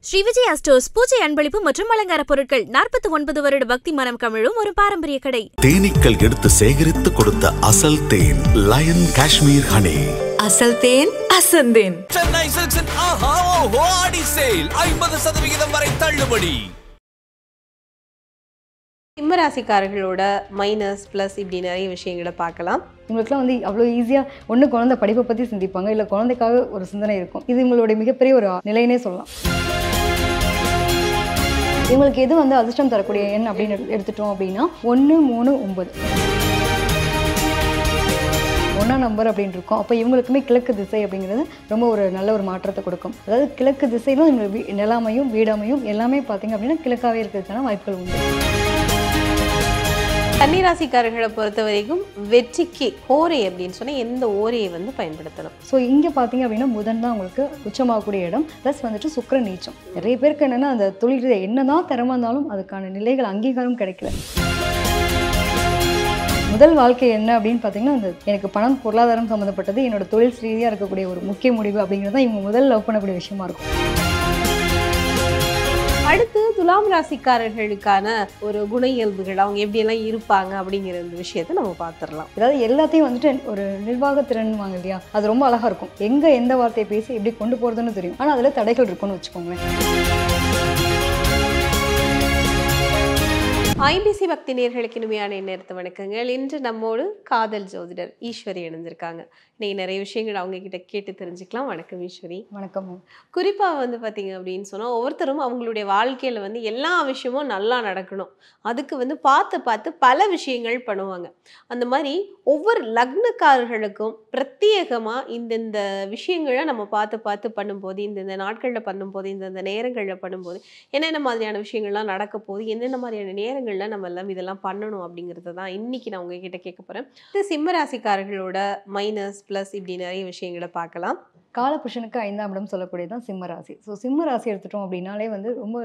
Sri Vijaya stores பூஜை அன்பளிப்பு மற்றும் அலங்கார பொருட்கள் 49 வருட பக்தி மனம் கமிழும் ஒரு பாரம்பரிய கடை. தேனீக்கள் எடுத்து சேகரித்து கொடுத்த அசல் தேன் லயன் காஷ்மீர் ஹனி. அசல் தேன் அசந்தேன். சென்னை சில்க்ஸின் ஆஹா ஓஹோ ஆடி சேல் 50% வரை தள்ளுபடி. சிம்மராசிக்காரர்களோட மைனஸ் ப்ளஸ் இப்படி நிறைய விஷயங்களை பார்க்கலாம். இவங்களுக்குலாம் அவ்வளோ ஈஸியாக ஒன்று குழந்தை படிப்பை பற்றி சிந்திப்பாங்க, இல்லை குழந்தைக்காக ஒரு சிந்தனை இருக்கும். இது இவங்களுடைய மிகப்பெரிய ஒரு நிலையினே சொல்லலாம். இவங்களுக்கு எது அதிர்ஷ்டம் தரக்கூடிய எண் அப்படின்னு எடுத்துட்டோம் அப்படின்னா 1, 3, 9 ஒன்றாம் நம்பர் அப்படின்னு இருக்கும். அப்போ இவங்களுக்குமே கிழக்கு திசை அப்படிங்கிறது ரொம்ப ஒரு நல்ல ஒரு மாற்றத்தை கொடுக்கும். அதாவது கிழக்கு திசையிலும் இவங்களுக்கு நிலாமையும் வீடாமையும் எல்லாமே பார்த்தீங்க அப்படின்னா கிழக்காகவே இருக்கிறதுக்கான வாய்ப்புகள் உண்டு. கன்னிராசிக்காரர்களை பொறுத்த வரைக்கும் வெற்றிக்கு ஓரை அப்படின்னு சொன்னால் எந்த ஓரையை பயன்படுத்தணும்? ஸோ இங்கே பார்த்தீங்க அப்படின்னா புதன் தான் உங்களுக்கு உச்சமாகக்கூடிய இடம். ப்ளஸ் சுக்கிரன் நீச்சம். நிறைய பேருக்கு என்னென்னா அந்த தொழில் என்னதான் திறமை இருந்தாலும் அதுக்கான நிலைகள் அங்கீகாரம் கிடைக்கல. முதல் வாழ்க்கை என்ன அப்படின்னு பார்த்தீங்கன்னா எனக்கு பணம் பொருளாதாரம் சம்மந்தப்பட்டது, என்னோட தொழில் ரீதியாக இருக்கக்கூடிய ஒரு முக்கிய முடிவு அப்படிங்கிறது தான் இவங்க முதல் லவ் பண்ணக்கூடிய விஷயமா இருக்கும். அடுத்து துலாம் ராசிக்காரர்களுக்கான ஒரு குண இயல்புகள், அவங்க எப்படியெல்லாம் இருப்பாங்க அப்படிங்கிற விஷயத்தை நம்ம பார்த்துடலாம். அதாவது எல்லாத்தையும் ஒரு நிர்வாகத்திறன் வாங்க இல்லையா, அது ரொம்ப அழகாக இருக்கும். எந்த வார்த்தையை பேசி எப்படி கொண்டு போகிறதுன்னு தெரியும், ஆனால் அதில் தடைகள் இருக்குன்னு வச்சுக்கோங்களேன். ஐபிசி பக்தி நேயர்களுக்கு இனிமையான நேரத்தை வணக்கங்கள். இன்று நம்மோடு காதல் ஜோதிடர் ஈஸ்வரி இணைஞ்சிருக்காங்க. இன்னைக்கு நிறைய விஷயங்கள் அவங்க கிட்ட கேட்டு தெரிஞ்சுக்கலாம். வணக்கம் ஈஸ்வரி. வணக்கம். குறிப்பாக பார்த்தீங்க அப்படின்னு சொன்னால் ஒவ்வொருத்தரும் அவங்களுடைய வாழ்க்கையில் எல்லா விஷயமும் நல்லா நடக்கணும், அதுக்கு பார்த்து பல விஷயங்கள் பண்ணுவாங்க. அந்த மாதிரி ஒவ்வொரு லக்னக்காரர்களுக்கும் பிரத்யேகமாக இந்தந்த விஷயங்களை நம்ம பார்த்து பண்ணும்போது, இந்தந்த நாட்களில் பண்ணும்போது, இந்தந்த நேரங்களில் பண்ணும்போது என்னென்ன மாதிரியான விஷயங்கள்லாம் நடக்க போகுது, என்னென்ன மாதிரியான நேரங்களில் நம்ம எல்லாம் இதெல்லாம் பண்ணணும் அப்படிங்கிறத தான் இன்னைக்கு நான் உங்ககிட்ட கேட்க போகிறேன். இது சிம்மராசிக்காரர்களோட மைனஸ் ப்ளஸ் இப்படி நிறைய விஷயங்களை பார்க்கலாம். காலபுருஷனுக்கு 5ஆம் இடம் சொல்லக்கூடியதான் சிம்மராசி. ஸோ சிம்மராசி எடுத்துட்டோம் அப்படின்னாலே ரொம்ப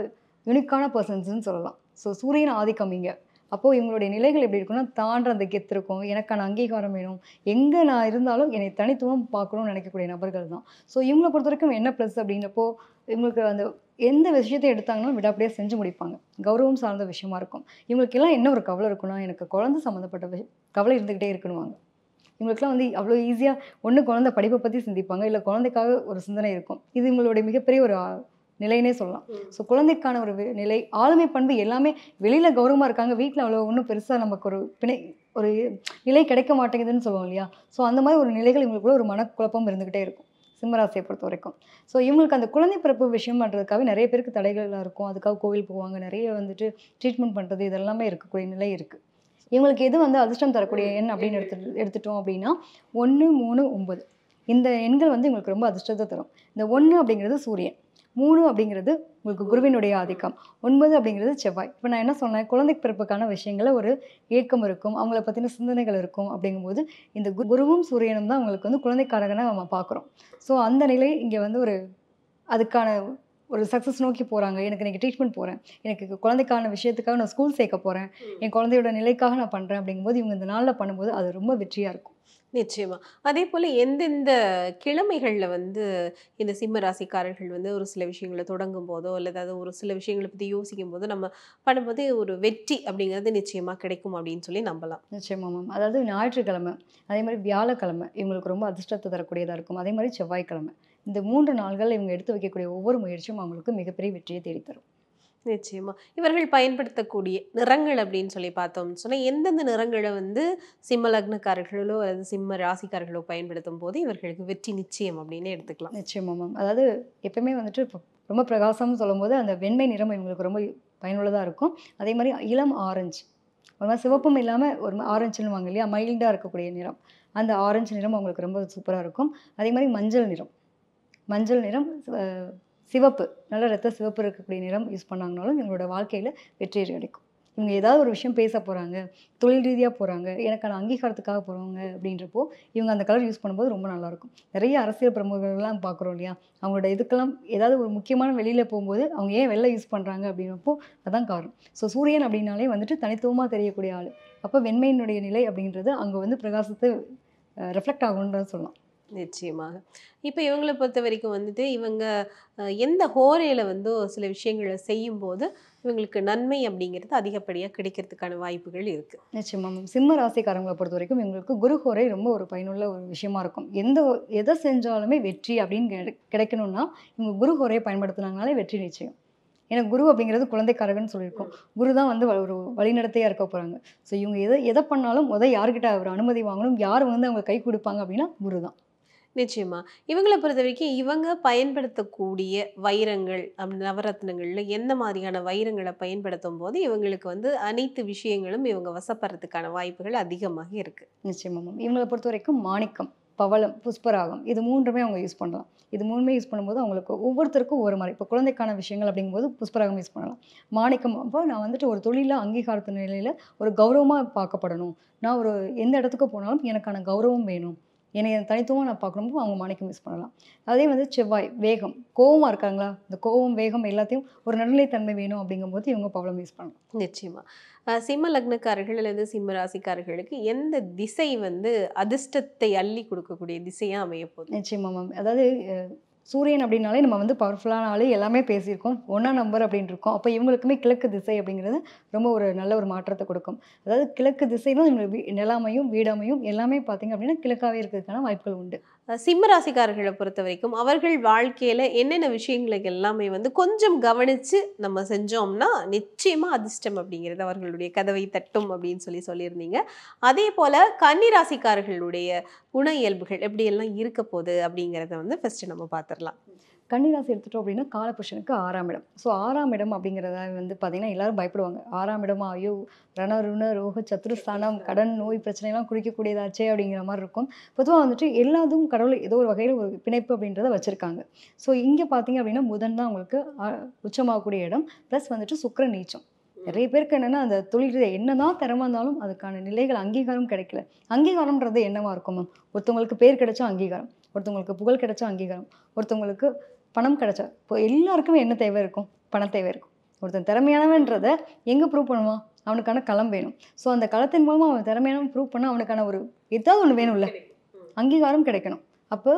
யூனிக்கான பர்சன்ஸ்ன்னு சொல்லலாம். ஸோ சூரியன் ஆதிக்கம் இங்கே. அப்போது இவங்களுடைய நிலைகள் எப்படி இருக்குன்னா, தாண்ட அந்த கெத்து இருக்கும், எனக்கான அங்கீகாரம் வேணும், எங்கே நான் இருந்தாலும் என்னை தனித்துவம் பார்க்கணும்னு நினைக்கக்கூடிய நபர்கள் தான். ஸோ இவங்களை பொறுத்த வரைக்கும் என்ன ப்ளஸ் அப்படின்னப்போ, இவங்களுக்கு எந்த விஷயத்தை எடுத்தாங்கன்னு விடாப்படியாக செஞ்சு முடிப்பாங்க. கௌரவம் சார்ந்த விஷயமா இருக்கும். இவங்களுக்கெல்லாம் என்ன ஒரு கவலை இருக்குன்னா, எனக்கு குழந்தை சம்மந்தப்பட்ட கவலை இருந்துக்கிட்டே இருக்கணுவாங்க. இவங்களுக்குலாம் அவ்வளோ ஈஸியாக ஒன்று குழந்தை படிப்பை பற்றி சிந்திப்பாங்க, இல்லை குழந்தைக்காக ஒரு சிந்தனை இருக்கும். இது இவங்களுடைய மிகப்பெரிய ஒரு நிலையினே சொல்லலாம். ஸோ குழந்தைக்கான ஒரு நிலை, ஆளுமை பண்பு எல்லாமே வெளியில் கௌரவமாக இருக்காங்க, வீட்டில் அவ்வளோ ஒன்றும் பெருசாக நமக்கு ஒரு நிலை கிடைக்க மாட்டேங்குதுன்னு சொல்லுவோம் இல்லையா. ஸோ அந்த மாதிரி ஒரு நிலைகள் இவங்களுக்குள்ள ஒரு மனக்குழப்பம் இருந்துக்கிட்டே இருக்கும் சிம்மராசியை பொறுத்த வரைக்கும். ஸோ இவங்களுக்கு அந்த குழந்தை பிறப்பு விஷயம் பண்ணுறதுக்காக நிறைய பேருக்கு தடைகளாக இருக்கும். அதுக்காக கோவில் போவாங்க, நிறைய ட்ரீட்மெண்ட் பண்ணுறது, இதெல்லாமே இருக்கக்கூடிய நிலை இருக்குது. இவங்களுக்கு எது அதிர்ஷ்டம் தரக்கூடிய எண் அப்படின்னு எடுத்துட்டோம் அப்படின்னா 1, 3, 9 இந்த எண்கள் இவங்களுக்கு ரொம்ப அதிர்ஷ்டத்தை தரும். இந்த 1 அப்படிங்கிறது சூரியன், 3 அப்படிங்கிறது உங்களுக்கு குருவினுடைய ஆதிக்கம், 9 அப்படிங்கிறது செவ்வாய். இப்போ நான் என்ன சொன்னேன், குழந்தை பிறப்புக்கான விஷயங்கள ஒரு ஏக்கம் இருக்கும், அவங்கள பற்றின சிந்தனைகள் இருக்கும். அப்படிங்கும்போது இந்த குருவும் சூரியனும் தான் அவங்களுக்கு குழந்தைக்காரகனை நம்ம பார்க்குறோம். ஸோ அந்த நிலை இங்கே அதுக்கான ஒரு சக்ஸஸ் நோக்கி போகிறாங்க. எனக்கு இன்றைக்கி ட்ரீட்மெண்ட் போகிறேன், எனக்கு குழந்தைக்கான விஷயத்துக்காக நான் ஸ்கூல் சேர்க்க போகிறேன், என் குழந்தையோட நிலைக்காக நான் பண்ணுறேன் அப்படிங்கும்போது இவங்க இந்த நாளில் பண்ணும்போது அது ரொம்ப வெற்றியாக இருக்கும். நிச்சயமா. அதே போல் எந்தெந்த கிழமைகளில் இந்த சிம்ம ராசிக்காரர்கள் ஒரு சில விஷயங்களை தொடங்கும் போதோ அல்லது ஒரு சில விஷயங்களை பற்றி யோசிக்கும் போதோ நம்ம பண்ணும்போது ஒரு வெற்றி அப்படிங்கிறது நிச்சயமாக கிடைக்கும் அப்படின்னு சொல்லி நம்பலாம். நிச்சயமா மேம். அதாவது ஞாயிற்றுக்கிழமை, அதே மாதிரி வியாழக்கிழமை இவங்களுக்கு ரொம்ப அதிர்ஷ்டத்தை தரக்கூடியதாக இருக்கும். அதே மாதிரி செவ்வாய்க்கிழமை, இந்த 3 நாள்கள் இவங்க எடுத்து வைக்கக்கூடிய ஒவ்வொரு முயற்சியும் அவங்களுக்கு மிகப்பெரிய வெற்றியை தேடித்தரும். நிச்சயமா. இவர்கள் பயன்படுத்தக்கூடிய நிறங்கள் அப்படின்னு சொல்லி பார்த்தோம்னு சொன்னால் எந்தெந்த நிறங்களை சிம்ம லக்னக்காரர்களோ அல்லது சிம்ம ராசிக்காரர்களோ பயன்படுத்தும் போது இவர்களுக்கு வெற்றி நிச்சயம் அப்படின்னு எடுத்துக்கலாம். நிச்சயமா மேம். அதாவது எப்பவுமே இப்போ ரொம்ப பிரகாசம்னு சொல்லும் போது அந்த வெண்மை நிறம் இவங்களுக்கு ரொம்ப பயனுள்ளதாக இருக்கும். அதே மாதிரி இளம் ஆரஞ்சு, ஒரு மாதிரி சிவப்பும் இல்லாமல் ஒரு ஆரஞ்சுன்னு வாங்க இல்லையா, மைல்டாக இருக்கக்கூடிய நிறம், அந்த ஆரஞ்சு நிறம் அவங்களுக்கு ரொம்ப சூப்பராக இருக்கும். அதே மாதிரி மஞ்சள் நிறம், சிவப்பு, நல்ல ரத்த சிவப்பு இருக்கக்கூடிய நிறம் யூஸ் பண்ணாங்கனாலும் இவங்களோட வாழ்க்கையில் வெற்றி கிடைக்கும். இவங்க ஏதாவது ஒரு விஷயம் பேச போகிறாங்க, தொழில் ரீதியாக போகிறாங்க, எனக்கான அங்கீகாரத்துக்காக போகிறவங்க அப்படின்றப்போ இவங்க அந்த கலர் யூஸ் பண்ணும்போது ரொம்ப நல்லாயிருக்கும். நிறைய அரசியல் பிரமுகர்கள்லாம் பார்க்குறோம் இல்லையா, அவங்களோட இதுக்கெல்லாம் ஏதாவது ஒரு முக்கியமான வெளியில் போகும்போது அவங்க ஏன் வெள்ளை யூஸ் பண்ணுறாங்க அப்படின்றப்போ அதான் காரணம். ஸோ சூரியன் அப்படின்னாலே தனித்துவமாக தெரியக்கூடிய ஆள். அப்போ வெண்மையினுடைய நிலை அப்படின்றது அங்கே பிரகாசத்தை ரெஃப்ளெக்ட் ஆகும்ன்றது சொல்லலாம். நிச்சயமாக. இப்ப இவங்கள பொறுத்த வரைக்கும் வந்துட்டு, இவங்க எந்த ஹோரையில வந்து ஒரு சில விஷயங்கள செய்யும்போது, இவங்களுக்கு நன்மை அப்படிங்கிறது அதிகப்படியா கிடைக்கிறதுக்கான வாய்ப்புகள் இருக்கு? நிச்சயமா மேம். சிம்ம ராசிக்காரங்களை பொறுத்த வரைக்கும் இவங்களுக்கு குரு ஹோரை ரொம்ப ஒரு பயனுள்ள ஒரு விஷயமா இருக்கும். எதை செஞ்சாலுமே வெற்றி அப்படின்னு கிடைக்கணும்னா இவங்க குரு ஹோரையை பயன்படுத்தினாங்கனாலே வெற்றி நிச்சயம். ஏன்னா குரு அப்படிங்கிறது குழந்தைக்காரகன்னு சொல்லியிருக்கோம். குரு தான் வந்து ஒரு வழிநடத்தையாக இருக்க போகிறாங்க. ஸோ இவங்க எதை பண்ணாலும் யார்கிட்ட ஒரு அனுமதி வாங்கணும், யார் வந்து அவங்க கை கொடுப்பாங்க அப்படின்னா குரு தான். நிச்சயமா. இவங்கள பொறுத்தவரைக்கும் இவங்க பயன்படுத்தக்கூடிய வைரங்கள், நவரத்னங்கள்ல எந்த மாதிரியான வைரங்கள பயன்படுத்தும்போது, இவங்களுக்கு வந்து அனைத்து விஷயங்களும் இவங்க வசப்படுறதுக்கான வாய்ப்புகள் அதிகமாக இருக்கு? நிச்சயமா மேம். இவங்களை பொறுத்த வரைக்கும் மாணிக்கம், பவளம், புஷ்பராகம் இது 3மே அவங்க யூஸ் பண்ணலாம். இது 3மே யூஸ் பண்ணும்போது அவங்களுக்கு ஒவ்வொருத்தருக்கும் ஒரு மாதிரி. இப்போ குழந்தைக்கான விஷயங்கள் அப்படிங்கும்போது புஷ்பராகம் யூஸ் பண்ணலாம். மாணிக்கம் அப்போ நான் வந்துட்டு ஒரு தொழிலில் அங்கீகாரத்து நிலையில் ஒரு கௌரவமாக பார்க்கப்படணும். நான் ஒரு எந்த இடத்துக்கு போனாலும் எனக்கான கௌரவம் வேணும். என்னை தனித்துவமாக நான் பார்க்கணுமோ அவங்க மாணிக்கம் யூஸ் பண்ணலாம். அதே வந்து செவ்வாய், வேகம், கோவமாக இருக்காங்களா, இந்த கோவம் வேகம் எல்லாத்தையும் ஒரு நடுநிலைத்தன்மை வேணும் அப்படிங்கும்போது இவங்க பவளம் யூஸ் பண்ணலாம். நிச்சயமா. சிம்ம லக்னக்காரர்கள் அல்லது சிம்ம ராசிக்காரர்களுக்கு எந்த திசை வந்து அதிர்ஷ்டத்தை அள்ளி கொடுக்கக்கூடிய திசையா அமைய போகுது? நிச்சயமா மேம். அதாவது சூரியன் அப்படின்னாலே நம்ம வந்து பவர்ஃபுல்லான ஆளு எல்லாமே பேசியிருக்கோம். 1ஆம் நம்பர் அப்படின்னு இருக்கோம். அப்போ இவங்களுக்குமே கிழக்கு திசை அப்படிங்கிறது ரொம்ப ஒரு நல்ல ஒரு மாற்றத்தை கொடுக்கும். அதாவது கிழக்கு திசையிலும் இவங்க நிலாமையும் வீடாமையும் எல்லாமே பார்த்தீங்க அப்படின்னா கிழக்காவே இருக்கிறதுக்கான வாய்ப்புகள் உண்டு. சிம்ம ராசிக்காரர்களை பொறுத்த வரைக்கும் அவர்கள் வாழ்க்கையில என்னென்ன விஷயங்களுக்கு எல்லாமே வந்து கொஞ்சம் கவனிச்சு நம்ம செஞ்சோம்னா நிச்சயமா அதிர்ஷ்டம் அப்படிங்கிறது அவர்களுடைய கதவை தட்டும் அப்படின்னு சொல்லியிருந்தீங்க. அதே போல கன்னி ராசிக்காரர்களுடைய குண இயல்புகள் எப்படி எல்லாம் இருக்க போகுது அப்படிங்கிறத வந்து ஃபர்ஸ்ட் நம்ம பார்த்துடலாம். கன்னிராசி எடுத்துட்டோம் அப்படின்னா காலபுருஷனுக்கு 6ஆம் இடம். ஸோ 6ஆம் இடம் அப்படிங்கிறத வந்து பார்த்தீங்கன்னா எல்லாரும் பயப்படுவாங்க. 6ஆம் இடமா ஐயோ ரணருண ரோக சத்ருஸ்தானம், கடன் நோய் பிரச்சனைலாம் குறிக்கக்கூடியதாச்சே அப்படிங்கிற மாதிரி இருக்கும். பொதுவாக வந்துட்டு எல்லாத்தும் கடவுள் ஏதோ ஒரு வகையில் ஒரு பிணைப்பு அப்படின்றத வச்சுருக்காங்க. ஸோ இங்கே பார்த்தீங்க அப்படின்னா புதன் தான் உங்களுக்கு உச்சமாகக்கூடிய இடம். ப்ளஸ் வந்துட்டு சுக்கிரன் நீச்சம். நிறைய பேருக்கு என்னென்னா அந்த தொழில் என்னதான் திறமை இருந்தாலும் அதுக்கான நிலைகள் அங்கீகாரம் கிடைக்கல. அங்கீகாரம்ன்றது என்னவா இருக்கும்? ஒருத்தவங்களுக்கு பேர் கிடைச்சா அங்கீகாரம், ஒருத்தவங்களுக்கு புகழ் கிடைச்சா அங்கீகாரம், ஒருத்தவங்களுக்கு பணம் கிடைச்சா. இப்போ எல்லாருக்குமே என்ன தேவை இருக்கும்? பண தேவை இருக்கும். ஒருத்தன் திறமையானவன்றதை எங்கே ப்ரூவ் பண்ணுவான்? அவனுக்கான களம் வேணும். ஸோ அந்த களத்தின் மூலமாக அவன் திறமையானவன் ப்ரூவ் பண்ணால் அவனுக்கான ஒரு ஏதாவது ஒன்று வேணும்ல, அங்கீகாரம் கிடைக்கணும். அப்போ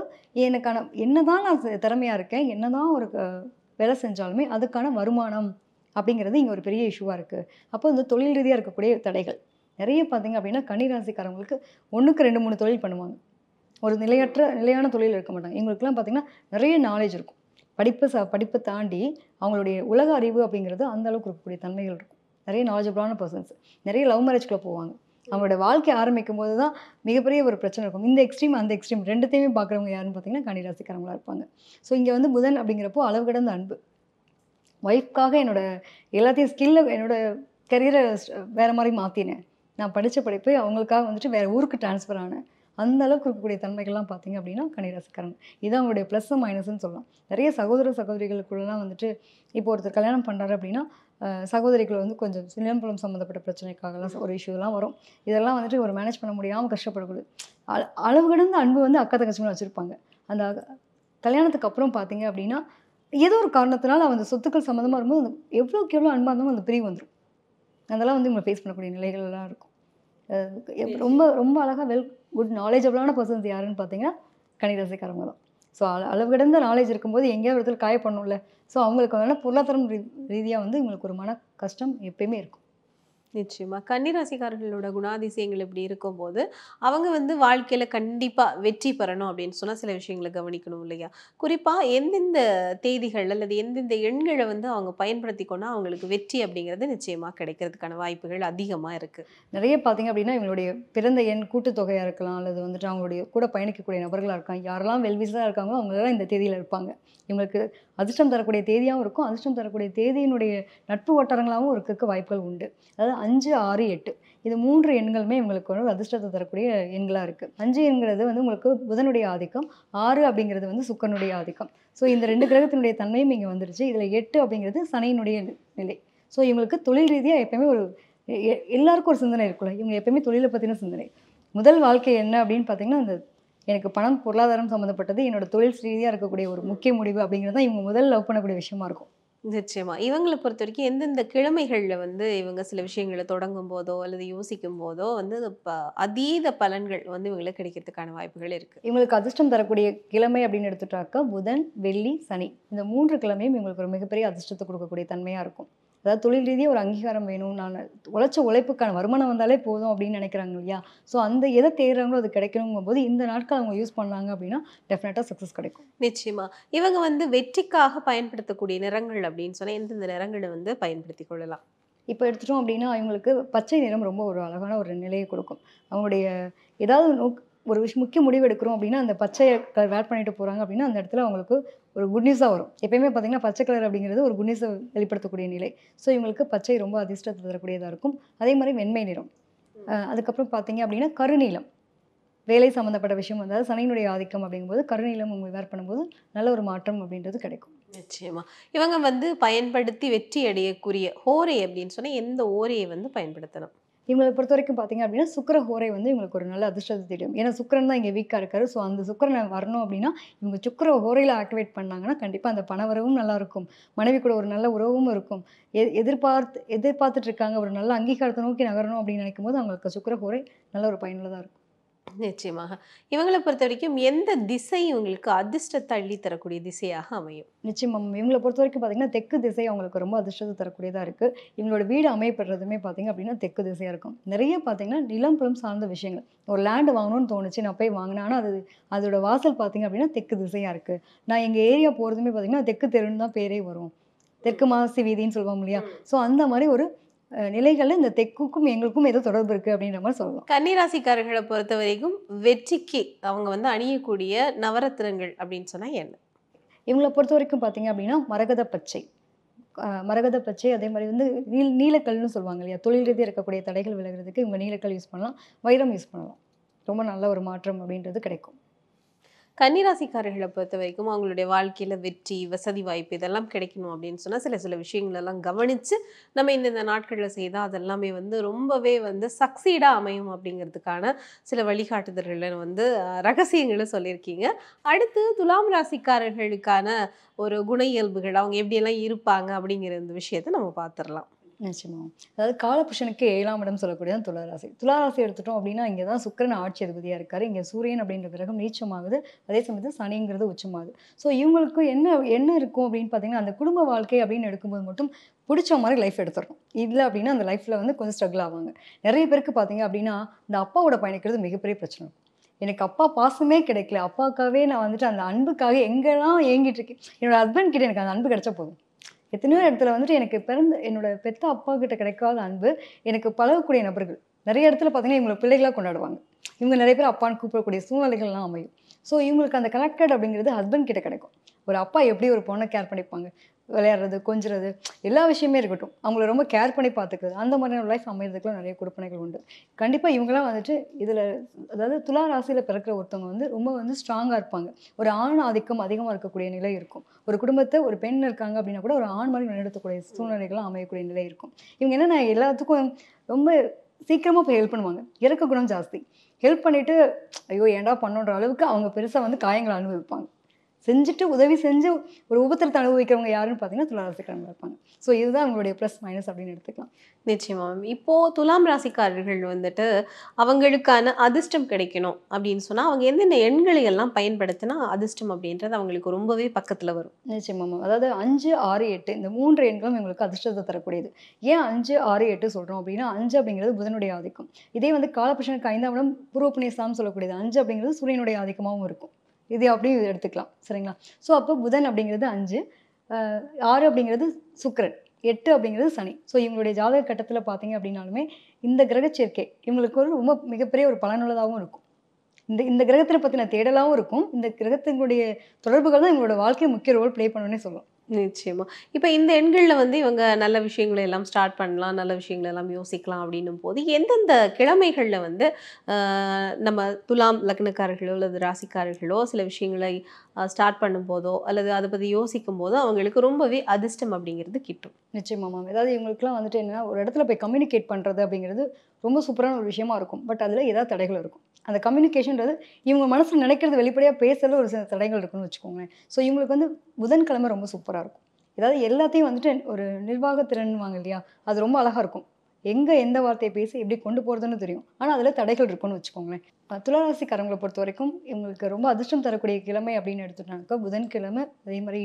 எனக்கான என்னதான் நான் திறமையாக இருக்கேன், என்னதான் ஒரு வேலை செஞ்சாலுமே அதுக்கான வருமானம் அப்படிங்கிறது இங்கே ஒரு பெரிய இஷ்யூவாக இருக்குது. அப்போ இந்த தொழில் ரீதியாக இருக்கக்கூடிய தடைகள் நிறைய பார்த்தீங்க அப்படின்னா கன்னிராசிக்காரங்களுக்கு 1க்கு 2 3 தொழில் பண்ணுவாங்க. ஒரு நிலையான தொழில் இருக்க மாட்டாங்க. எங்களுக்குலாம் பார்த்தீங்கன்னா நிறைய நாலேஜ் இருக்கும். படிப்பை தாண்டி அவங்களுடைய உலக அறிவு அப்படிங்கிறது அந்த அளவுக்கு இருக்கக்கூடிய தன்மைகள் இருக்கும். நிறைய நாலேஜபிளான பர்சன்ஸ் நிறைய லவ் மேரேஜ்குள்ளே போவாங்க. அவங்களோட வாழ்க்கை ஆரம்பிக்கும் போது தான் மிகப்பெரிய ஒரு பிரச்சனை இருக்கும். இந்த எக்ஸ்ட்ரீம் அந்த எக்ஸ்ட்ரீம் ரெண்டுத்தையுமே பார்க்குறவங்க யாருன்னு பார்த்தீங்கன்னா கன்னிராசிக்காரங்களாக இருப்பாங்க. ஸோ இங்கே வந்து புதன் அப்படிங்கிறப்போ அளவு கடந்த அன்பு. ஒய்ஃப்காக என்னோட எல்லாத்தையும் ஸ்கில்லை என்னோட கரியரை வேறு மாதிரி மாற்றினேன். நான் படித்த படிப்பு அவங்களுக்காக வந்துட்டு வேறு ஊருக்கு ட்ரான்ஸ்ஃபர் ஆனேன். அந்த அளவுக்கு இருக்கக்கூடிய தன்மைகள்லாம் பார்த்தீங்க அப்படின்னா கன்னிராசிக்காரங்க. இதுதான் அவங்களுடைய ப்ளஸ்ஸும் மைனஸ்ன்னு சொல்லலாம். நிறைய சகோதரிகளுக்குள்ளலாம் வந்துட்டு இப்போ ஒருத்தர் கல்யாணம் பண்ணுறாரு அப்படின்னா சகோதரிகள் வந்து கொஞ்சம் சிலம்பலம் சம்மந்தப்பட்ட பிரச்சனைக்காகலாம் ஒரு இஷ்யூலாம் வரும். இதெல்லாம் வந்துட்டு ஒரு மேனேஜ் பண்ண முடியாமல் கஷ்டப்படக்கூடாது. அளவு கடந்த அன்பு வந்து அக்கா தங்கச்சிகளும் வச்சுருப்பாங்க. அந்த கல்யாணத்துக்கு அப்புறம் பார்த்தீங்க அப்படின்னா ஏதோ ஒரு காரணத்தினால அந்த சொத்துக்கள் சம்மந்தமாக இருக்கும்போது எவ்வளோக்கு எவ்வளோ அன்பாக இருந்தாலும் அந்த பிரிவு வந்துடும். அதெல்லாம் வந்து இவங்க ஃபேஸ் பண்ணக்கூடிய நிலைகள்லாம் இருக்கும். ரொம்ப ரொம்ப அழகாக குட் நாலேஜபிளான பர்சன்ஸ் யாருன்னு பார்த்தீங்கன்னா கன்னிராசிக்காரங்க தான். ஸோ அளவு கடந்த நாலேஜ் இருக்கும்போது எங்கேயாவது இடத்துல காயப்படணும்ல. ஸோ அவங்களுக்கு வேணால் பொருளாதாரம் ரீதியாக வந்து இவங்களுக்கு ஒரு மன கஷ்டம் எப்பயுமே இருக்கும். நிச்சயமா. கன்னிராசிக்காரர்களோட குணாதிசயங்கள் இப்படி இருக்கும்போது அவங்க வந்து வாழ்க்கையில கண்டிப்பா வெற்றி பெறணும் அப்படின்னு சொன்னா சில விஷயங்களை கவனிக்கணும் இல்லையா? குறிப்பா எந்தெந்த தேதிகள் அல்லது எந்தெந்த எண்களை வந்து அவங்க பயன்படுத்திக்கொண்டா அவங்களுக்கு வெற்றி அப்படிங்கிறது நிச்சயமா கிடைக்கிறதுக்கான வாய்ப்புகள் அதிகமா இருக்கு. நிறைய பார்த்தீங்க அப்படின்னா இவங்களுடைய பிறந்த எண் கூட்டுத்தொகையாக இருக்கலாம், அல்லது வந்துட்டு அவங்களுடைய கூட பயணிக்கக்கூடிய நபர்களாக இருக்காங்க. யாரெல்லாம் வெல்விஸாக இருக்காங்களோ அவங்களெல்லாம் இந்த தேதியில் இருப்பாங்க. இவங்களுக்கு அதிர்ஷ்டம் தரக்கூடிய தேதியாகவும் இருக்கும், அதிர்ஷ்டம் தரக்கூடிய தேதியினுடைய நட்பு வட்டாரங்களாகவும் இருக்க வாய்ப்புகள் உண்டு. அதாவது 5, 6, 8 இது 3 எண்களுமே இவங்களுக்கு ஒரு அதிர்ஷ்டத்தை தரக்கூடிய எண்களாக இருக்குது. 5 என்கிறது வந்து உங்களுக்கு புதனுடைய ஆதிக்கம், 6 அப்படிங்கிறது வந்து சுக்கரனுடைய ஆதிக்கம். ஸோ இந்த 2 கிரகத்தினுடைய தன்மையும் இங்கே வந்துருச்சு. இதில் 8 அப்படிங்கிறது சனியினுடைய நிலை. ஸோ இவங்களுக்கு தொழில் ரீதியாக எப்பயுமே ஒரு எல்லாருக்கும் ஒரு சிந்தனை இருக்குல்ல, இவங்க எப்பயுமே தொழிலை பற்றின சிந்தனை. முதல் வாழ்க்கை என்ன அப்படின்னு பார்த்தீங்கன்னா அந்த எனக்கு பணம் பொருளாதாரம் சம்மந்தப்பட்டது என்னோட தொழில் ரீதியாக இருக்கக்கூடிய ஒரு முக்கிய முடிவு அப்படிங்கிறது தான் இவங்க முதல் லவ் பண்ணக்கூடிய விஷயமா இருக்கும். நிச்சயமா. இவங்கள பொறுத்தவரைக்கும் எந்தெந்த கிழமைகள்ல வந்து இவங்க சில விஷயங்கள தொடங்கும் போதோ, அல்லது யோசிக்கும் போதோ வந்து அது அதீத பலன்கள் வந்து இவங்களுக்கு கிடைக்கிறதுக்கான வாய்ப்புகள் இருக்கு? இவங்களுக்கு அதிர்ஷ்டம் தரக்கூடிய கிழமை அப்படின்னு எடுத்துட்டாக்கா புதன், வெள்ளி, சனி. இந்த 3 கிழமையும் இவங்களுக்கு ஒரு மிகப்பெரிய அதிர்ஷ்டத்தை கொடுக்கக்கூடிய தன்மையாக இருக்கும். அதாவது தொழில் ரீதியாக ஒரு அங்கீகாரம் வேணும், நான் உழைச்ச உழைப்புக்கான வருமானம் வந்தாலே போதும் அப்படின்னு நினைக்கிறாங்க இல்லையா? ஸோ அந்த எதை தேடுறாங்களோ அது கிடைக்கணுங்கும் போது இந்த நாட்கள் அவங்க யூஸ் பண்ணாங்க அப்படின்னா டெஃபினட்டாக சக்ஸஸ் கிடைக்கும். நிச்சயமா. இவங்க வந்து வெற்றிக்காக பயன்படுத்தக்கூடிய நிறங்கள் அப்படின்னு சொன்னா எந்தெந்த நிறங்களை வந்து பயன்படுத்திக் கொள்ளலாம்? இப்போ எடுத்துட்டோம் அப்படின்னா அவங்களுக்கு பச்சை நிறம் ரொம்ப ஒரு அழகான ஒரு நிலையை கொடுக்கும். அவங்களுடைய ஏதாவது ஒரு முக்கிய முடிவு எடுக்கிறோம் அப்படின்னா அந்த பச்சை கலர் வேர் பண்ணிட்டு போகிறாங்க அப்படின்னா அந்த இடத்துல அவங்களுக்கு ஒரு குட் நியூஸாக வரும். எப்பயுமே பார்த்தீங்கன்னா பச்சை கலர் அப்படிங்கிறது ஒரு குட் நியூஸை வெளிப்படுத்தக்கூடிய நிலை. ஸோ இவங்களுக்கு பச்சை ரொம்ப அதிர்ஷ்டத்தை தரக்கூடியதாக இருக்கும். அதே மாதிரி வெண்மை நிறம். அதுக்கப்புறம் பார்த்தீங்க அப்படின்னா கருநீலம், வேலை சம்மந்தப்பட்ட விஷயம், அதாவது சனியினுடைய ஆதிக்கம் அப்படிங்கும்போது கருநீலம் அவங்க வேர் பண்ணும்போது நல்ல ஒரு மாற்றம் அப்படின்றது கிடைக்கும். நிச்சயமா. இவங்க வந்து பயன்படுத்தி வெற்றி அடையக்கூடிய ஹோரை அப்படின்னு சொன்னா எந்த ஓரையை வந்து பயன்படுத்தணும்? இவங்களை பொறுத்த வரைக்கும் பார்த்தீங்க அப்படின்னா சுக்கிர ஹோரை வந்து இவங்களுக்கு ஒரு நல்ல அதிர்ஷ்டத்தை தெரியும். ஏன்னா சுக்கிரன் தான் இங்கே வீக்காக இருக்காரு. ஸோ அந்த சுக்கிரனை வரணும் அப்படின்னா இவங்க சுக்கிர ஹோரையில் ஆக்டிவேட் பண்ணாங்கன்னா கண்டிப்பாக அந்த பணவரவும் நல்லா இருக்கும், மனைவி கூட ஒரு நல்ல உறவும் இருக்கும். எதிர்பார்த்துட்டு இருக்காங்க, ஒரு நல்ல அங்கீகாரத்தை நோக்கி நகரணும் அப்படின்னு நினைக்கும் போது அவங்களுக்கு சுக்கிர ஹோரை நல்ல ஒரு பயனுள்ளதாக இருக்கும். நிச்சயமாக. இவங்களை பொறுத்த வரைக்கும் எந்த திசை இவங்களுக்கு அதிர்ஷ்டத்தை அள்ளி தரக்கூடிய திசையாக அமையும்? நிச்சயமா. இவங்களை பொறுத்த வரைக்கும் பார்த்தீங்கன்னா தெற்கு திசை அவங்களுக்கு ரொம்ப அதிர்ஷ்டத்தை தரக்கூடியதாக இருக்குது. இவங்களோட வீடு அமைப்படுறதுமே பார்த்தீங்க அப்படின்னா தெற்கு திசையாக இருக்கும். நிறைய பார்த்தீங்கன்னா நிலம் புலம் சார்ந்த விஷயங்கள், ஒரு லேண்டு வாங்கணும்னு தோணுச்சு, நான் போய் வாங்கினேன், ஆனால் அதோட வாசல் பார்த்தீங்க அப்படின்னா தெற்கு திசையாக இருக்குது. நான் எங்கள் ஏரியா போகிறதுமே பார்த்தீங்கன்னா தெற்கு தெருன்னு தான் பேரே வரும், தெற்கு மாசி வீதின்னு சொல்லுவோம் இல்லையா? ஸோ அந்த மாதிரி ஒரு நிலைகள்ல இந்த தெற்குக்கும் எங்களுக்கும் ஏதோ தொடர்பு இருக்கு அப்படின்ற மாதிரி சொல்லலாம். கன்னிராசிக்காரர்களை பொறுத்த வரைக்கும் வெற்றிக்கு அவங்க வந்து அணியக்கூடிய நவரத்தினங்கள் அப்படின்னு சொன்னா என்ன? இவங்களை பொறுத்த வரைக்கும் பார்த்தீங்க அப்படின்னா மரகத பச்சை, அதே மாதிரி வந்து நீலக்கல்னு சொல்லுவாங்க இல்லையா? தொழில் ரீதியாக இருக்கக்கூடிய தடைகள் விலகிறதுக்கு இவங்க நீலக்கல் யூஸ் பண்ணலாம், வைரம் யூஸ் பண்ணலாம். ரொம்ப நல்ல ஒரு மாற்றம் அப்படின்றது கிடைக்கும். கன்னிராசிக்காரர்களை பொறுத்த வரைக்கும் அவங்களுடைய வாழ்க்கையில வெற்றி, வசதி வாய்ப்பு இதெல்லாம் கிடைக்கணும் அப்படின்னு சொன்னா சில விஷயங்கள் எல்லாம் கவனிச்சு நம்ம இந்த நாட்களில் செய்தால் அதெல்லாமே வந்து ரொம்பவே வந்து சக்சீடா அமையும் அப்படிங்கிறதுக்கான சில வழிகாட்டுதல்களை வந்து ரகசியங்களை சொல்லியிருக்கீங்க. அடுத்து துலாம் ராசிக்காரர்களுக்கான ஒரு குண இயல்புகள், அவங்க எப்படியெல்லாம் இருப்பாங்க அப்படிங்கிற இந்த விஷயத்தை நம்ம பார்த்துடலாம். நிச்சயமா. அதாவது காலபுருஷனுக்கு 7ஆம் இடம் சொல்லக்கூடியதான் துளாராசி. துளாராசி எடுத்துட்டோம் அப்படின்னா இங்கே தான் சுக்கிரன் ஆட்சி அதிபதியாக இருக்காரு. இங்கே சூரியன் அப்படின்ற கிரகம் நீச்சமாகுது, அதே சமயத்தில் சனிங்கிறது உச்சமாகுது. ஸோ இவங்களுக்கு என்ன இருக்கும் அப்படின்னு பார்த்தீங்கன்னா அந்த குடும்ப வாழ்க்கை அப்படின்னு எடுக்கும்போது மட்டும் பிடிச்ச மாதிரி லைஃப் எடுத்துடணும். இல்லை அப்படின்னா அந்த லைஃப்பில் வந்து கொஞ்சம் ஸ்ட்ரகிள் ஆவாங்க. நிறைய பேருக்கு பார்த்தீங்க அப்படின்னா இந்த அப்பாவோட பயணிக்கிறது மிகப்பெரிய பிரச்சனை இருக்கும். எனக்கு அப்பா பாசமே கிடைக்கல, அப்பாவுக்காகவே நான் வந்துட்டு அந்த அன்புக்காக எங்கெல்லாம் ஏங்கிட்டு இருக்கேன், என்னோட ஹஸ்பண்ட் கிட்ட எனக்கு அந்த அன்பு கிடைச்சா போதும். எத்தனையோ இடத்துல வந்துட்டு எனக்கு என்னோட பெத்த அப்பா கிட்ட கிடைக்காத அன்பு எனக்கு பழகக்கூடிய நபர்கள் நிறைய இடத்துல பார்த்தீங்கன்னா இவங்களை பிள்ளைகளாக கொண்டாடுவாங்க. இவங்க நிறைய பேர் அப்பான்னு கூப்பிடக்கூடிய சூழ்நிலைகள்லாம் அமையும். ஸோ இவங்களுக்கு அந்த கனெக்டட் அப்படிங்கிறது ஹஸ்பண்ட் கிட்ட கிடைக்கும். ஒரு அப்பா எப்படி ஒரு பொண்ணை கேர் பண்ணிப்பாங்க, விளையாடுறது, கொஞ்சிறது, எல்லா விஷயமே இருக்கட்டும், அவங்கள ரொம்ப கேர் பண்ணி பார்த்துக்கிறது, அந்த மாதிரியான லைஃப் அமைகிறதுக்குலாம் நிறைய கொடுப்பனைகள் உண்டு. கண்டிப்பாக இவங்களாம் வந்துட்டு இதில் அதாவது துலா ராசியில் பிறக்கிற ஒருத்தவங்க வந்து ரொம்ப வந்து ஸ்ட்ராங்காக இருப்பாங்க. ஒரு ஆண் ஆதிக்கம் அதிகமாக இருக்கக்கூடிய நிலை இருக்கும். ஒரு குடும்பத்தை ஒரு பெண் இருக்காங்க அப்படின்னா கூட ஒரு ஆண் மாதிரி நடத்தக்கூடிய சூழ்நிலைகள்லாம் அமையக்கூடிய நிலை இருக்கும். இவங்க என்னென்ன எல்லாத்துக்கும் ரொம்ப சீக்கிரமாக போய் ஹெல்ப் பண்ணுவாங்க. இறக்க குணம் ஜாஸ்தி. ஹெல்ப் பண்ணிவிட்டு ஐயோ ஏன்டா பண்ணுன்ற அளவுக்கு அவங்க பெருசாக வந்து காயங்களை அனுபவிப்பாங்க. செஞ்சுட்டு உதவி செஞ்சு ஒரு உபத்திரத்தை அனுபவிக்கிறவங்க யாருன்னு பார்த்தீங்கன்னா துலா ராசிக்காரங்க இருப்பாங்க. ஸோ இதுதான் அவங்களுடைய ப்ளஸ் மைனஸ் அப்படின்னு எடுத்துக்கலாம். நிச்சயமா. இப்போது துலாம் ராசிக்காரர்கள் வந்துட்டு அவங்களுக்கான அதிர்ஷ்டம் கிடைக்கணும் அப்படின்னு சொன்னால் அவங்க எந்தெந்த எண்களை எல்லாம் பயன்படுத்தினா அதிர்ஷ்டம் அப்படின்றது அவங்களுக்கு ரொம்பவே பக்கத்தில் வரும்? நிச்சயமா. அதாவது 5, 6, 8 இந்த 3 எண்களும் இவங்களுக்கு அதிர்ஷ்டத்தை தரக்கூடியது. ஏன் 5, 6, 8 சொல்கிறோம் அப்படின்னா 5 அப்படிங்கிறது புதனுடைய ஆதிக்கம். இதே வந்து காலபுருஷனுக்கு 5ஆம் இடம் பூர்வ புண்ணியஸ்தானம் சொல்லக்கூடியது. 5 அப்படிங்கிறது சூரியனுடைய ஆதிக்கமாகவும் இருக்கும். இது அப்படியும் எடுத்துக்கலாம், சரிங்களா? ஸோ அப்போ புதன் அப்படிங்கிறது 5, 6 அப்படிங்கிறது சுக்கிரன், 8 அப்படிங்கிறது சனி. ஸோ இவங்களுடைய ஜாதக கட்டத்தில் பார்த்தீங்க அப்படின்னாலுமே இந்த கிரக சேர்க்கை இவங்களுக்கு ஒரு ரொம்ப மிகப்பெரிய ஒரு பலனுள்ளதாகவும் இருக்கும். இந்த கிரகத்தை பற்றின தேடலாகவும் இருக்கும். இந்த கிரகத்தினுடைய தொடர்புகள் தான் இவங்களோட வாழ்க்கையை முக்கிய ரோல் ப்ளே பண்ணணுன்னே சொல்லலாம். நிச்சயமா. இப்போ இந்த எண்களில் வந்து இவங்க நல்ல விஷயங்களை எல்லாம் ஸ்டார்ட் பண்ணலாம், நல்ல விஷயங்களை எல்லாம் யோசிக்கலாம் அப்படின்னும் போது எந்தெந்த கிழமைகளில் வந்து நம்ம துலாம் லக்னக்காரர்களோ அல்லது ராசிக்காரர்களோ சில விஷயங்களை ஸ்டார்ட் பண்ணும்போதோ அல்லது அதை பற்றி யோசிக்கும் போதோ அவங்களுக்கு ரொம்பவே அதிர்ஷ்டம் அப்படிங்கிறது கிட்டும்? நிச்சயமா. ஏதாவது இவங்களுக்குலாம் வந்துட்டு என்னன்னா ஒரு இடத்துல போய் கம்யூனிகேட் பண்ணுறது அப்படிங்கிறது ரொம்ப சூப்பரான ஒரு விஷயமா இருக்கும். பட் அதில் ஏதாவது தடைகள் இருக்கும். அந்த கம்யூனிகேஷன்றது இவங்க மனசில் நினைக்கிறது வெளிப்படையாக பேசுறது ஒரு சில தடைகள் இருக்குன்னு வச்சுக்கோங்களேன். ஸோ இவங்களுக்கு வந்து புதன்கிழமை ரொம்ப சூப்பராக இருக்கும். ஏதாவது எல்லாத்தையும் வந்துட்டு ஒரு நிர்வாகத்திறன்வாங்க இல்லையா, அது ரொம்ப அழகாக இருக்கும். எங்கே எந்த வார்த்தையை பேசி எப்படி கொண்டு போகிறதுன்னு தெரியும். ஆனால் அதில் தடைகள் இருக்குன்னு வச்சுக்கோங்களேன். துளாராசிக்காரங்களை பொறுத்த வரைக்கும் இவங்களுக்கு ரொம்ப அதிர்ஷ்டம் தரக்கூடிய கிழமை அப்படின்னு எடுத்துட்டாங்கக்கா புதன்கிழமை, அதே மாதிரி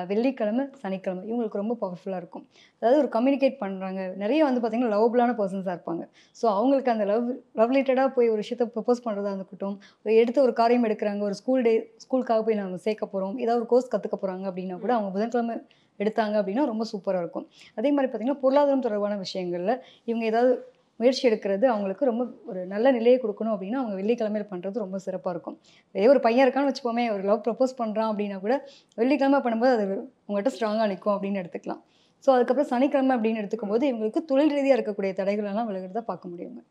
வெள்ளிக்கிழமை, சனிக்கிழமை இவங்களுக்கு ரொம்ப பவர்ஃபுல்லாக இருக்கும். அதாவது ஒரு கம்யூனிகேட் பண்ணுறாங்க, நிறைய வந்து பார்த்திங்கன்னா லவ்வபுளான பர்சன்ஸாக இருப்பாங்க. ஸோ அவங்களுக்கு அந்த லவ் ரிலேட்டடாக போய் ஒரு விஷயத்தை ப்ரப்போஸ் பண்ணுறதா இருக்கட்டும், எடுத்து ஒரு காரியம் எடுக்கிறாங்க, ஒரு ஸ்கூலுக்காக போய் நம்ம சேர்க்க போகிறோம், ஏதாவது ஒரு கோர்ஸ் கற்றுக்க போகிறாங்க அப்படின்னா கூட அவங்க புதன்கிழமை எடுத்தாங்க அப்படின்னா ரொம்ப சூப்பராக இருக்கும். அதே மாதிரி பார்த்திங்கன்னா பொருளாதாரம் தொடர்பான விஷயங்களில் இவங்க ஏதாவது முயற்சி எடுக்கிறது அவங்களுக்கு ரொம்ப ஒரு நல்ல நிலையை கொடுக்கணும் அப்படின்னா அவங்க வெள்ளிக்கிழமையில் பண்ணுறது ரொம்ப சிறப்பாக இருக்கும். இதே ஒரு பையன் இருக்கான்னு வச்சுப்போமே, ஒரு லவ் ப்ரப்போஸ் பண்ணுறான் அப்படின்னா கூட வெள்ளிக்கிழமை பண்ணும்போது அது உங்கள்கிட்ட ஸ்ட்ராங்காக நிற்கும் அப்படின்னு எடுத்துக்கலாம். ஸோ அதுக்கப்புறம் சனிக்கிழமை அப்படின்னு எடுத்துக்கும் போது இவங்களுக்கு தொழில் ரீதியாக இருக்கக்கூடிய தடைகளெல்லாம் விலகிறத பார்க்க முடியுங்க.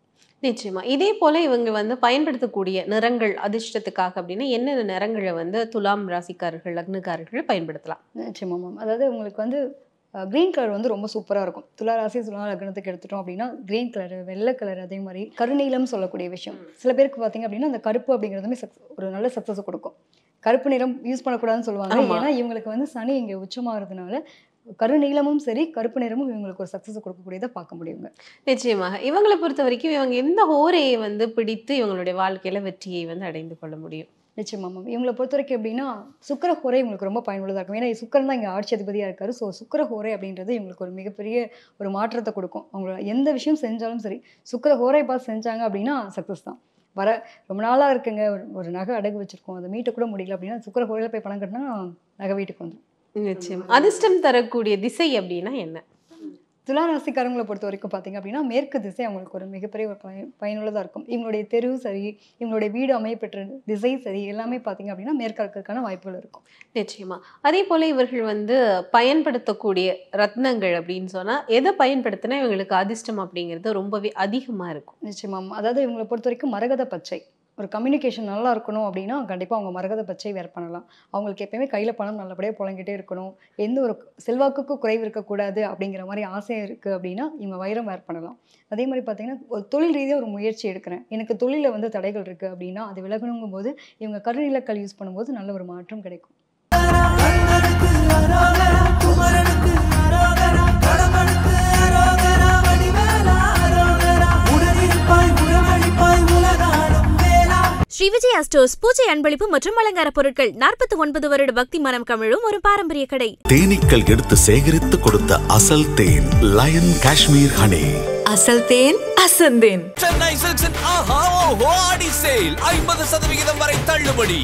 நிச்சயமா. இதே போல இவங்க வந்து பயன்படுத்தக்கூடிய நிறங்கள் அதிர்ஷ்டத்துக்காக அப்படின்னா என்னென்ன நிறங்களை வந்து துலாம் ராசிக்காரர்கள் லக்னக்காரர்கள் பயன்படுத்தலாம்? நிச்சயமா மேம். அதாவது உங்களுக்கு வந்து க்ரீன் கலர் வந்து ரொம்ப சூப்பராக இருக்கும். துலா ராசி துலா லக்னத்துக்கு எடுத்துட்டோம் அப்படின்னா க்ரீன் கலரு, வெள்ளை கலர், அதே மாதிரி கருநீலம் சொல்லக்கூடிய விஷயம். சில பேருக்கு பார்த்தீங்க அப்படின்னா அந்த கருப்பு அப்படிங்கிறதுமே ஒரு நல்ல சக்ஸஸை கொடுக்கும். கருப்பு நிறம் யூஸ் பண்ணக்கூடாதுன்னு சொல்லுவாங்க. ஏன்னா இவங்களுக்கு வந்து சனி இங்கே உச்சமாகிறதுனால கருநீளமும் சரி கருப்பு நிறமும் இவங்களுக்கு ஒரு சக்ஸஸ் கொடுக்கக்கூடியதை பார்க்க முடியுங்க. நிச்சயமாக. இவங்களை பொறுத்த வரைக்கும் இவங்க எந்த ஹோரையை வந்து பிடித்து இவங்களுடைய வாழ்க்கையில வெற்றியை வந்து அடைந்து கொள்ள முடியும்? நிச்சயமா மேம். இவங்களை பொறுத்த வரைக்கும் எப்படின்னா சுக்கிர ஹோரை இவங்களுக்கு ரொம்ப பயனுள்ளதாக இருக்கும். ஏன்னா சுக்கிரன் தான் இங்கே ஆட்சி அதிபதியாக இருக்காரு. ஸோ சுக்கிர ஹோரை அப்படின்றது இவங்களுக்கு ஒரு மிகப்பெரிய ஒரு மாற்றத்தை கொடுக்கும். அவங்க எந்த விஷயம் செஞ்சாலும் சரி சுக்கிர ஹோரை பார்த்து செஞ்சாங்க அப்படின்னா சக்ஸஸ் தான். ரொம்ப நாளாக இருக்குங்க, ஒரு நகை அடகு வச்சிருக்கோம், அதை மீட்ட கூட முடியல அப்படின்னா சுக்கிர ஹோரையில் போய் பணம் கட்டினா நகை வீட்டுக்கு வந்துடும். நிச்சயம். அதிர்ஷ்டம் தரக்கூடிய திசை அப்படின்னா என்ன? துலா ராசிக்காரங்களை பொறுத்த வரைக்கும் பார்த்தீங்க அப்படின்னா மேற்கு திசை அவங்களுக்கு ஒரு மிகப்பெரிய ஒரு பயனுள்ளதாக இருக்கும். இவங்களுடைய தெரு சரி, இவங்களுடைய வீடு அமையப்பெற்ற திசை சரி, எல்லாமே பார்த்தீங்க அப்படின்னா மேற்கா இருக்கிறதுக்கான வாய்ப்புகள் இருக்கும். நிச்சயமா. அதே போல இவர்கள் வந்து பயன்படுத்தக்கூடிய ரத்னங்கள் அப்படின்னு சொன்னா எதை பயன்படுத்தினா இவங்களுக்கு அதிர்ஷ்டம் அப்படிங்கிறது ரொம்பவே அதிகமாக இருக்கும்? நிச்சயமா. அதாவது இவங்களை பொறுத்த வரைக்கும் மரகத பச்சை, ஒரு கம்யூனிகேஷன் நல்லா இருக்கணும் அப்படின்னா கண்டிப்பாக அவங்க மரகத பச்சை வேர் பண்ணலாம். அவங்களுக்கு எப்பயுமே கையில் பணம் நல்லபடியாக புழங்கிட்டே இருக்கணும், எந்த ஒரு செல்வாக்குக்கும் குறைவு இருக்கக்கூடாது அப்படிங்கிற மாதிரி ஆசை இருக்குது அப்படின்னா இவங்க வைரம் வேர் பண்ணலாம். அதே மாதிரி பார்த்தீங்கன்னா ஒரு தொழில் ரீதியாக ஒரு முயற்சி எடுக்கிறேன், எனக்கு தொழிலில் வந்து தடைகள் இருக்குது அப்படின்னா அது விலகணுங்கும் போது இவங்க கருநீலக்கல் யூஸ் பண்ணும்போது நல்ல ஒரு மாற்றம் கிடைக்கும். ஸ்ரீ விஜயா ஸ்டோர்ஸ் பூஜை அன்பளிப்பு மற்றும் அலங்கார பொருட்கள் 49 வருட பக்தி மனம் கமிழும் ஒரு பாரம்பரிய கடை. தேனீக்கள் எடுத்து சேகரித்து கொடுத்த அசல் தேன் லயன் காஷ்மீர் ஹனி. அசல் தேன் அசந்தேன். சென்னை சில்க்ஸின் ஆஹா ஓஹோ ஆடி சேல் 50% வரை தள்ளுபடி.